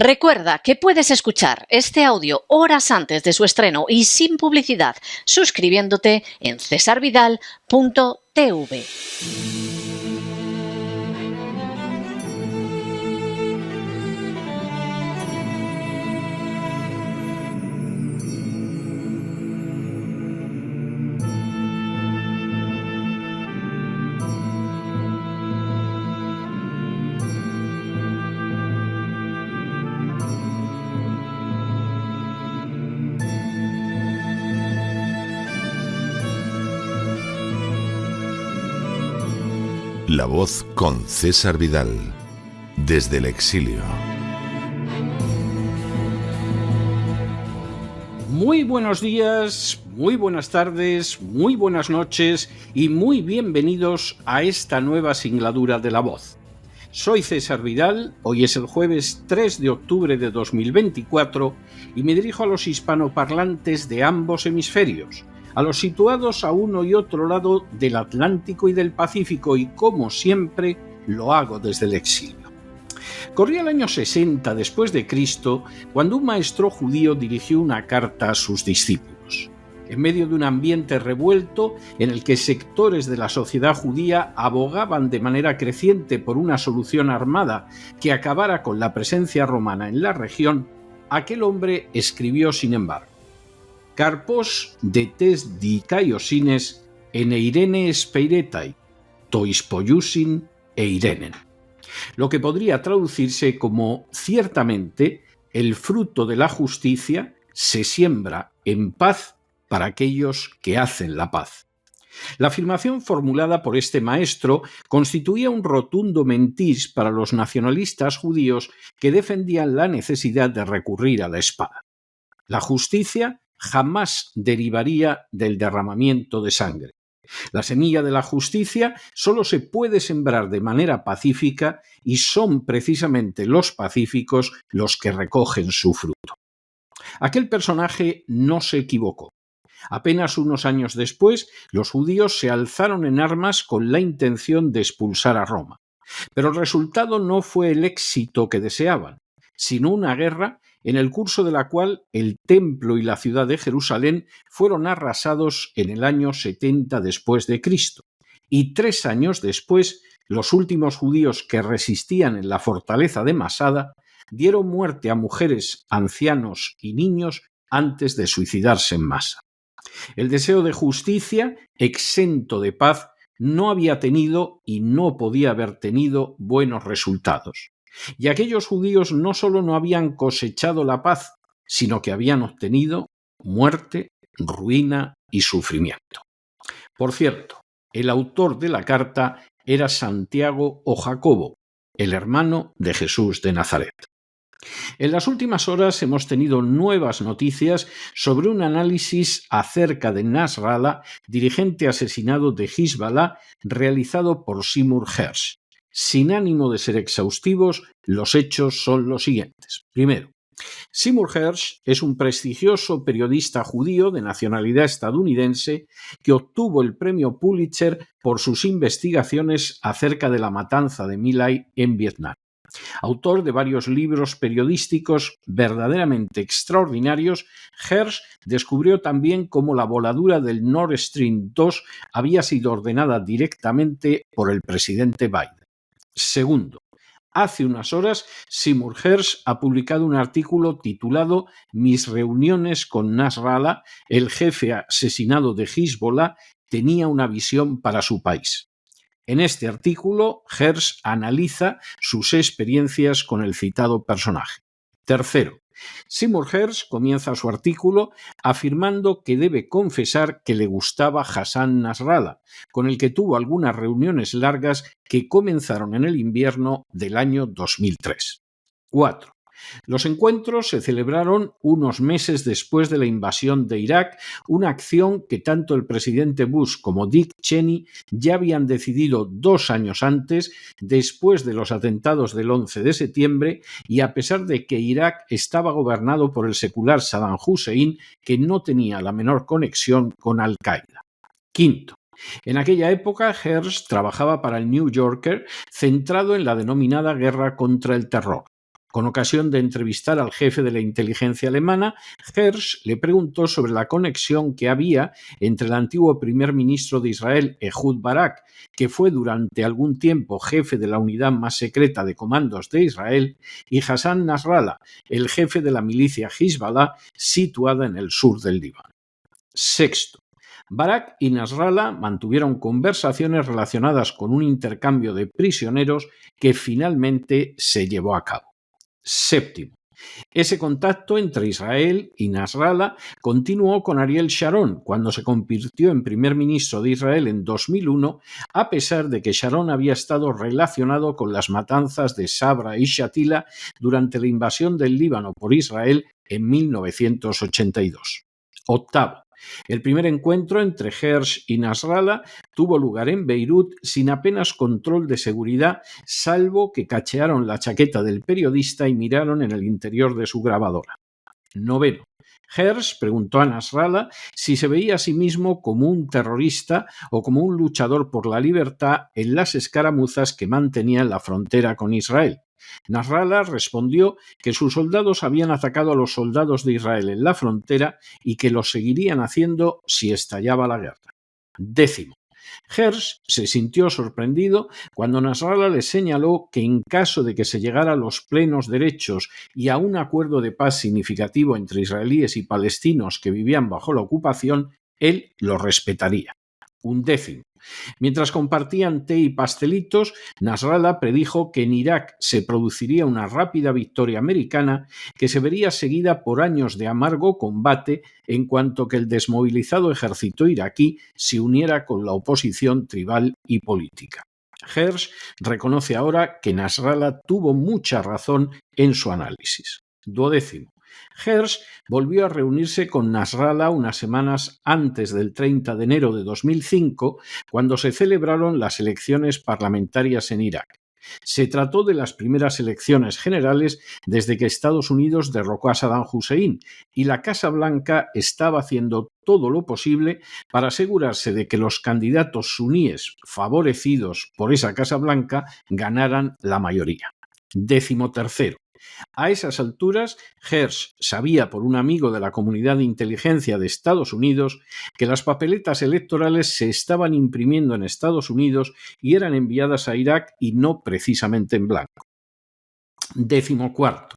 Recuerda que puedes escuchar este audio horas antes de su estreno y sin publicidad suscribiéndote en cesarvidal.tv. La Voz con César Vidal, desde el exilio. Muy buenos días, muy buenas tardes, muy buenas noches y muy bienvenidos a esta nueva singladura de La Voz. Soy César Vidal, hoy es el jueves 3 de octubre de 2024 y me dirijo a los hispanoparlantes de ambos hemisferios, a los situados a uno y otro lado del Atlántico y del Pacífico, y como siempre lo hago desde el exilio. Corría el año 60 después de Cristo cuando un maestro judío dirigió una carta a sus discípulos. En medio de un ambiente revuelto en el que sectores de la sociedad judía abogaban de manera creciente por una solución armada que acabara con la presencia romana en la región, aquel hombre escribió, sin embargo: Carpos de tes dikaiosines en eirene speiretai, tois poiusin eirenen. Lo que podría traducirse como: ciertamente el fruto de la justicia se siembra en paz para aquellos que hacen la paz. La afirmación formulada por este maestro constituía un rotundo mentís para los nacionalistas judíos que defendían la necesidad de recurrir a la espada. La justicia jamás derivaría del derramamiento de sangre. La semilla de la justicia solo se puede sembrar de manera pacífica y son precisamente los pacíficos los que recogen su fruto. Aquel personaje no se equivocó. Apenas unos años después, los judíos se alzaron en armas con la intención de expulsar a Roma. Pero el resultado no fue el éxito que deseaban, sino una guerra en el curso de la cual el templo y la ciudad de Jerusalén fueron arrasados en el año 70 después de Cristo, y 3 años después los últimos judíos que resistían en la fortaleza de Masada dieron muerte a mujeres, ancianos y niños antes de suicidarse en masa. El deseo de justicia, exento de paz, no había tenido y no podía haber tenido buenos resultados. Y aquellos judíos no solo no habían cosechado la paz, sino que habían obtenido muerte, ruina y sufrimiento. Por cierto, el autor de la carta era Santiago o Jacobo, el hermano de Jesús de Nazaret. En las últimas horas hemos tenido nuevas noticias sobre un análisis acerca de Nasrallah, dirigente asesinado de Hezbollah, realizado por Seymour Hersh. Sin ánimo de ser exhaustivos, los hechos son los siguientes. Primero, Seymour Hersh es un prestigioso periodista judío de nacionalidad estadounidense que obtuvo el premio Pulitzer por sus investigaciones acerca de la matanza de My Lai en Vietnam. Autor de varios libros periodísticos verdaderamente extraordinarios, Hersh descubrió también cómo la voladura del Nord Stream 2 había sido ordenada directamente por el presidente Biden. Segundo, hace unas horas Seymour Hersh ha publicado un artículo titulado «Mis reuniones con Nasrallah, el jefe asesinado de Hezbollah, tenía una visión para su país». En este artículo, Hersh analiza sus experiencias con el citado personaje. Tercero, Seymour Hersh comienza su artículo afirmando que debe confesar que le gustaba Hassan Nasrallah, con el que tuvo algunas reuniones largas que comenzaron en el invierno del año 2003. 4. Los encuentros se celebraron unos meses después de la invasión de Irak, una acción que tanto el presidente Bush como Dick Cheney ya habían decidido 2 años antes, después de los atentados del 11 de septiembre, y a pesar de que Irak estaba gobernado por el secular Saddam Hussein, que no tenía la menor conexión con Al-Qaeda. Quinto, en aquella época, Hersh trabajaba para el New Yorker, centrado en la denominada guerra contra el terror. Con ocasión de entrevistar al jefe de la inteligencia alemana, Hersh le preguntó sobre la conexión que había entre el antiguo primer ministro de Israel, Ehud Barak, que fue durante algún tiempo jefe de la unidad más secreta de comandos de Israel, y Hassan Nasrallah, el jefe de la milicia Hezbollah, situada en el sur del Líbano. Sexto, Barak y Nasrallah mantuvieron conversaciones relacionadas con un intercambio de prisioneros que finalmente se llevó a cabo. Séptimo, ese contacto entre Israel y Nasrallah continuó con Ariel Sharon cuando se convirtió en primer ministro de Israel en 2001, a pesar de que Sharon había estado relacionado con las matanzas de Sabra y Shatila durante la invasión del Líbano por Israel en 1982. Octavo, el primer encuentro entre Hersh y Nasrallah tuvo lugar en Beirut sin apenas control de seguridad, salvo que cachearon la chaqueta del periodista y miraron en el interior de su grabadora. Noveno, Hersh preguntó a Nasrallah si se veía a sí mismo como un terrorista o como un luchador por la libertad en las escaramuzas que mantenía en la frontera con Israel. Nasrallah respondió que sus soldados habían atacado a los soldados de Israel en la frontera y que lo seguirían haciendo si estallaba la guerra. Décimo, Hersh se sintió sorprendido cuando Nasrallah le señaló que en caso de que se llegara a los plenos derechos y a un acuerdo de paz significativo entre israelíes y palestinos que vivían bajo la ocupación, él lo respetaría. Undécimo, mientras compartían té y pastelitos, Nasrallah predijo que en Irak se produciría una rápida victoria americana que se vería seguida por años de amargo combate en cuanto que el desmovilizado ejército iraquí se uniera con la oposición tribal y política. Hersh reconoce ahora que Nasrallah tuvo mucha razón en su análisis. Duodécimo, Hersh volvió a reunirse con Nasrallah unas semanas antes del 30 de enero de 2005, cuando se celebraron las elecciones parlamentarias en Irak. Se trató de las primeras elecciones generales desde que Estados Unidos derrocó a Saddam Hussein y la Casa Blanca estaba haciendo todo lo posible para asegurarse de que los candidatos suníes favorecidos por esa Casa Blanca ganaran la mayoría. 13º. A esas alturas, Hersh sabía por un amigo de la comunidad de inteligencia de Estados Unidos que las papeletas electorales se estaban imprimiendo en Estados Unidos y eran enviadas a Irak y no precisamente en blanco. 14º.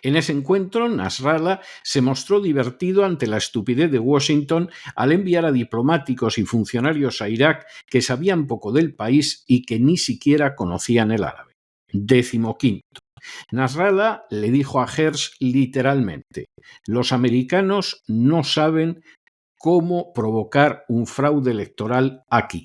En ese encuentro, Nasrallah se mostró divertido ante la estupidez de Washington al enviar a diplomáticos y funcionarios a Irak que sabían poco del país y que ni siquiera conocían el árabe. 15º. Nasrallah le dijo a Hersh literalmente: los americanos no saben cómo provocar un fraude electoral aquí.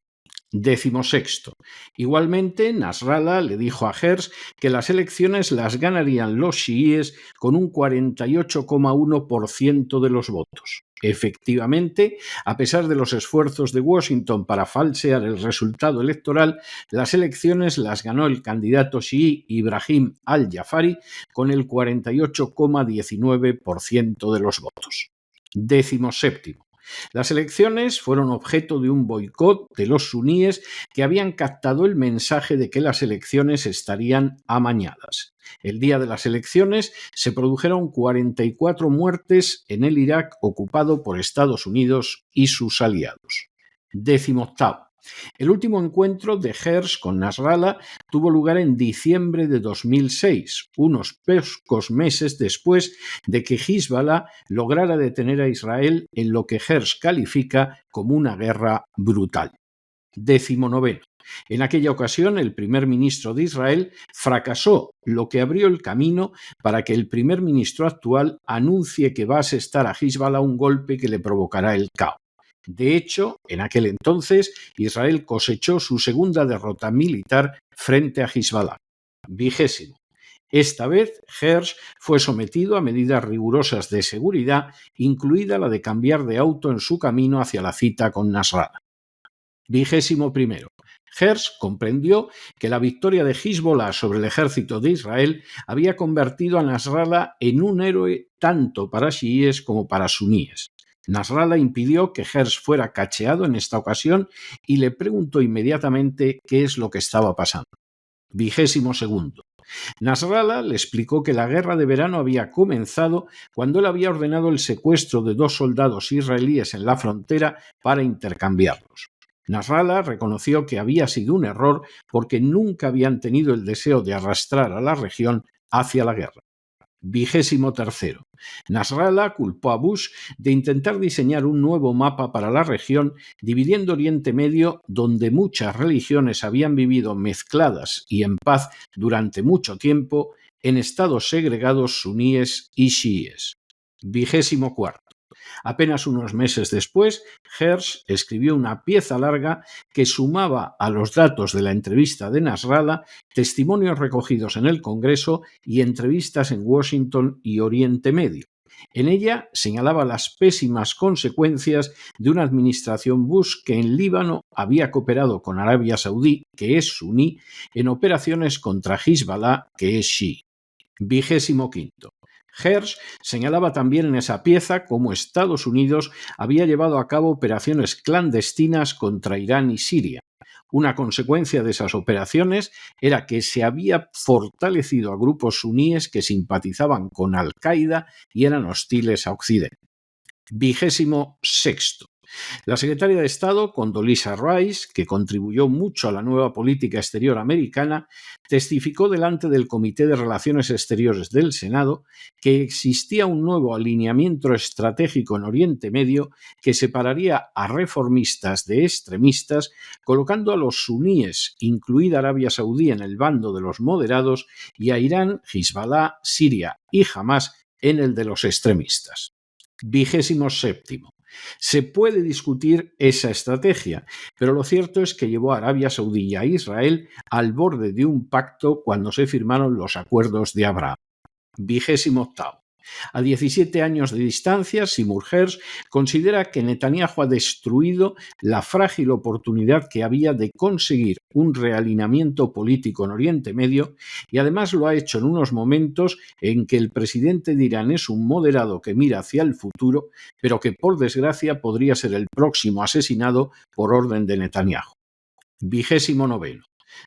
16º. Igualmente, Nasrallah le dijo a Hersh que las elecciones las ganarían los chiíes con un 48,1% de los votos. Efectivamente, a pesar de los esfuerzos de Washington para falsear el resultado electoral, las elecciones las ganó el candidato chií Ibrahim al-Jafari con el 48,19% de los votos. 17º. Las elecciones fueron objeto de un boicot de los suníes que habían captado el mensaje de que las elecciones estarían amañadas. El día de las elecciones se produjeron 44 muertes en el Irak ocupado por Estados Unidos y sus aliados. 18º. El último encuentro de Hersh con Nasrallah tuvo lugar en diciembre de 2006, unos pocos meses después de que Hezbollah lograra detener a Israel en lo que Hersh califica como una guerra brutal. 19º. En aquella ocasión, el primer ministro de Israel fracasó, lo que abrió el camino para que el primer ministro actual anuncie que va a asestar a Hezbollah un golpe que le provocará el caos. De hecho, en aquel entonces, Israel cosechó su segunda derrota militar frente a Hezbollah. 20º. Esta vez, Hersh fue sometido a medidas rigurosas de seguridad, incluida la de cambiar de auto en su camino hacia la cita con Nasrallah. 21º. Hersh comprendió que la victoria de Hezbollah sobre el ejército de Israel había convertido a Nasrallah en un héroe tanto para chiíes como para suníes. Nasrallah impidió que Hersh fuera cacheado en esta ocasión y le preguntó inmediatamente qué es lo que estaba pasando. 22º. Nasrallah le explicó que la guerra de verano había comenzado cuando él había ordenado el secuestro de 2 soldados israelíes en la frontera para intercambiarlos. Nasrallah reconoció que había sido un error porque nunca habían tenido el deseo de arrastrar a la región hacia la guerra. 23. Nasrallah culpó a Bush de intentar diseñar un nuevo mapa para la región, dividiendo Oriente Medio, donde muchas religiones habían vivido mezcladas y en paz durante mucho tiempo, en estados segregados suníes y chiíes. 24. Apenas unos meses después, Hersh escribió una pieza larga que sumaba a los datos de la entrevista de Nasrallah testimonios recogidos en el Congreso y entrevistas en Washington y Oriente Medio. En ella señalaba las pésimas consecuencias de una administración Bush que en Líbano había cooperado con Arabia Saudí, que es suní, en operaciones contra Hezbollah, que es chií. 25. Hersh señalaba también en esa pieza cómo Estados Unidos había llevado a cabo operaciones clandestinas contra Irán y Siria. Una consecuencia de esas operaciones era que se había fortalecido a grupos suníes que simpatizaban con Al-Qaeda y eran hostiles a Occidente. 26. La secretaria de Estado, Condoleezza Rice, que contribuyó mucho a la nueva política exterior americana, testificó delante del Comité de Relaciones Exteriores del Senado que existía un nuevo alineamiento estratégico en Oriente Medio que separaría a reformistas de extremistas, colocando a los suníes, incluida Arabia Saudí, en el bando de los moderados y a Irán, Hezbollah, Siria y Hamás en el de los extremistas. 27. Se puede discutir esa estrategia, pero lo cierto es que llevó a Arabia Saudí y a Israel al borde de un pacto cuando se firmaron los acuerdos de Abraham. 28. A 17 años de distancia, Seymour Hersh considera que Netanyahu ha destruido la frágil oportunidad que había de conseguir un realineamiento político en Oriente Medio y además lo ha hecho en unos momentos en que el presidente de Irán es un moderado que mira hacia el futuro, pero que por desgracia podría ser el próximo asesinado por orden de Netanyahu. 29.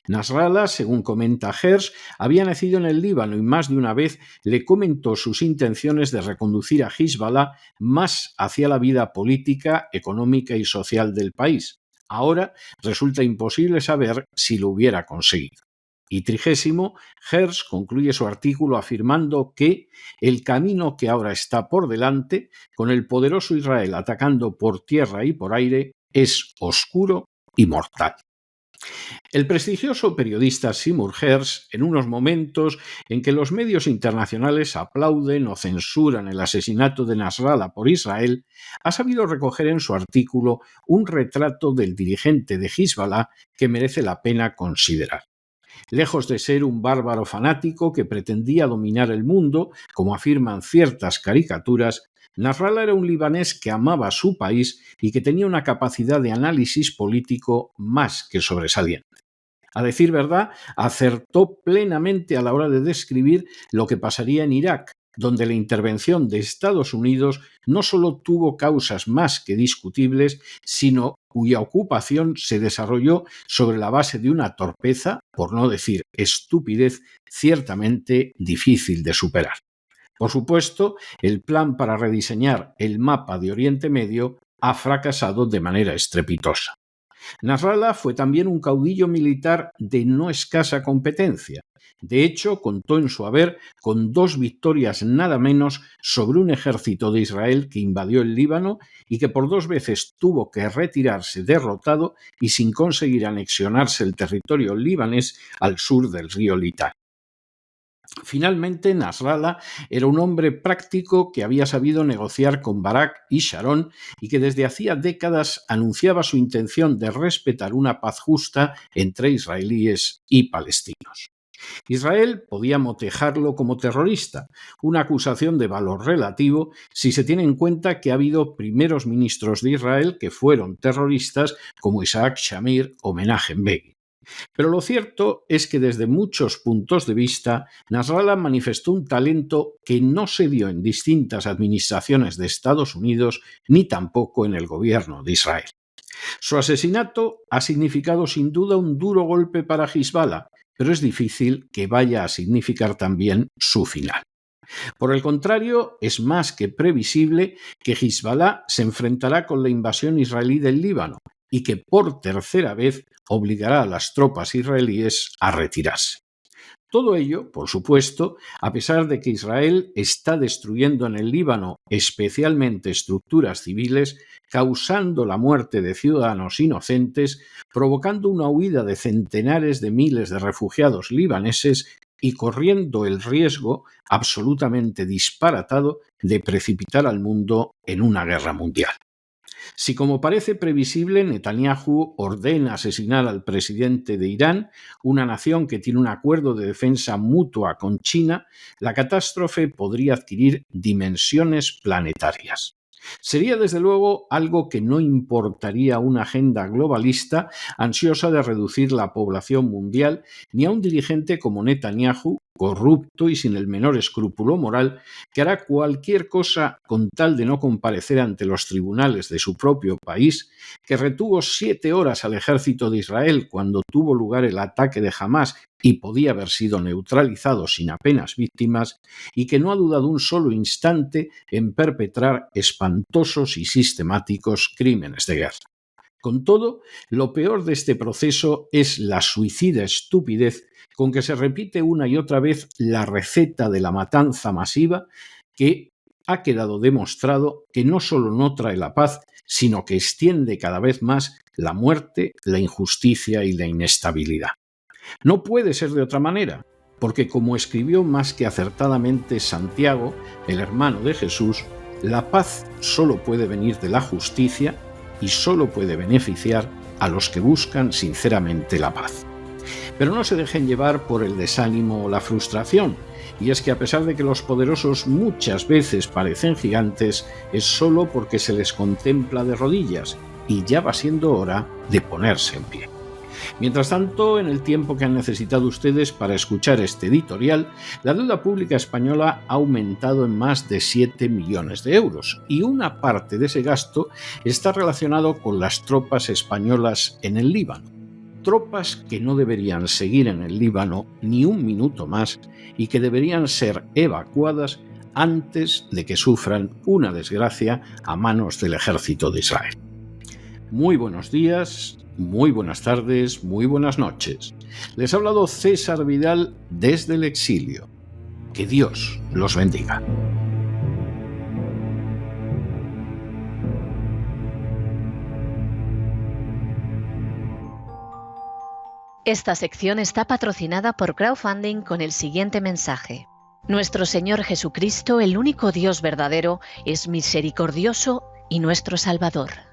Nasrallah, según comenta Hersh, había nacido en el Líbano y más de una vez le comentó sus intenciones de reconducir a Hezbollah más hacia la vida política, económica y social del país. Ahora resulta imposible saber si lo hubiera conseguido. Y 30, Hersh concluye su artículo afirmando que el camino que ahora está por delante, con el poderoso Israel atacando por tierra y por aire, es oscuro y mortal. El prestigioso periodista Seymour Hersh, en unos momentos en que los medios internacionales aplauden o censuran el asesinato de Nasrallah por Israel, ha sabido recoger en su artículo un retrato del dirigente de Hezbollah que merece la pena considerar. Lejos de ser un bárbaro fanático que pretendía dominar el mundo, como afirman ciertas caricaturas, Nasrallah era un libanés que amaba a su país y que tenía una capacidad de análisis político más que sobresaliente. A decir verdad, acertó plenamente a la hora de describir lo que pasaría en Irak, donde la intervención de Estados Unidos no solo tuvo causas más que discutibles, sino cuya ocupación se desarrolló sobre la base de una torpeza, por no decir estupidez, ciertamente difícil de superar. Por supuesto, el plan para rediseñar el mapa de Oriente Medio ha fracasado de manera estrepitosa. Nasrallah fue también un caudillo militar de no escasa competencia. De hecho, contó en su haber con 2 victorias nada menos sobre un ejército de Israel que invadió el Líbano y que por 2 veces tuvo que retirarse derrotado y sin conseguir anexionarse el territorio libanés al sur del río Litani. Finalmente, Nasrallah era un hombre práctico que había sabido negociar con Barak y Sharon y que desde hacía décadas anunciaba su intención de respetar una paz justa entre israelíes y palestinos. Israel podía motejarlo como terrorista, una acusación de valor relativo si se tiene en cuenta que ha habido primeros ministros de Israel que fueron terroristas como Isaac Shamir o Menachem Begin. Pero lo cierto es que desde muchos puntos de vista, Nasrallah manifestó un talento que no se vio en distintas administraciones de Estados Unidos ni tampoco en el gobierno de Israel. Su asesinato ha significado sin duda un duro golpe para Hezbollah, pero es difícil que vaya a significar también su final. Por el contrario, es más que previsible que Hezbollah se enfrentará con la invasión israelí del Líbano y que por tercera vez obligará a las tropas israelíes a retirarse. Todo ello, por supuesto, a pesar de que Israel está destruyendo en el Líbano especialmente estructuras civiles, causando la muerte de ciudadanos inocentes, provocando una huida de centenares de miles de refugiados libaneses y corriendo el riesgo absolutamente disparatado de precipitar al mundo en una guerra mundial. Si, como parece previsible, Netanyahu ordena asesinar al presidente de Irán, una nación que tiene un acuerdo de defensa mutua con China, la catástrofe podría adquirir dimensiones planetarias. Sería, desde luego, algo que no importaría a una agenda globalista ansiosa de reducir la población mundial, ni a un dirigente como Netanyahu, corrupto y sin el menor escrúpulo moral, que hará cualquier cosa con tal de no comparecer ante los tribunales de su propio país, que retuvo 7 horas al ejército de Israel cuando tuvo lugar el ataque de Hamás y podía haber sido neutralizado sin apenas víctimas, y que no ha dudado un solo instante en perpetrar espantosos y sistemáticos crímenes de guerra. Con todo, lo peor de este proceso es la suicida estupidez con que se repite una y otra vez la receta de la matanza masiva, que ha quedado demostrado que no solo no trae la paz, sino que extiende cada vez más la muerte, la injusticia y la inestabilidad. No puede ser de otra manera, porque como escribió más que acertadamente Santiago, el hermano de Jesús, la paz solo puede venir de la justicia y solo puede beneficiar a los que buscan sinceramente la paz. Pero no se dejen llevar por el desánimo o la frustración, y es que a pesar de que los poderosos muchas veces parecen gigantes, es solo porque se les contempla de rodillas, y ya va siendo hora de ponerse en pie. Mientras tanto, en el tiempo que han necesitado ustedes para escuchar este editorial, la deuda pública española ha aumentado en más de 7 millones de euros, y una parte de ese gasto está relacionado con las tropas españolas en el Líbano. Tropas que no deberían seguir en el Líbano ni un minuto más y que deberían ser evacuadas antes de que sufran una desgracia a manos del ejército de Israel. Muy buenos días, muy buenas tardes, muy buenas noches. Les ha hablado César Vidal desde el exilio. Que Dios los bendiga. Esta sección está patrocinada por crowdfunding con el siguiente mensaje. Nuestro Señor Jesucristo, el único Dios verdadero, es misericordioso y nuestro Salvador.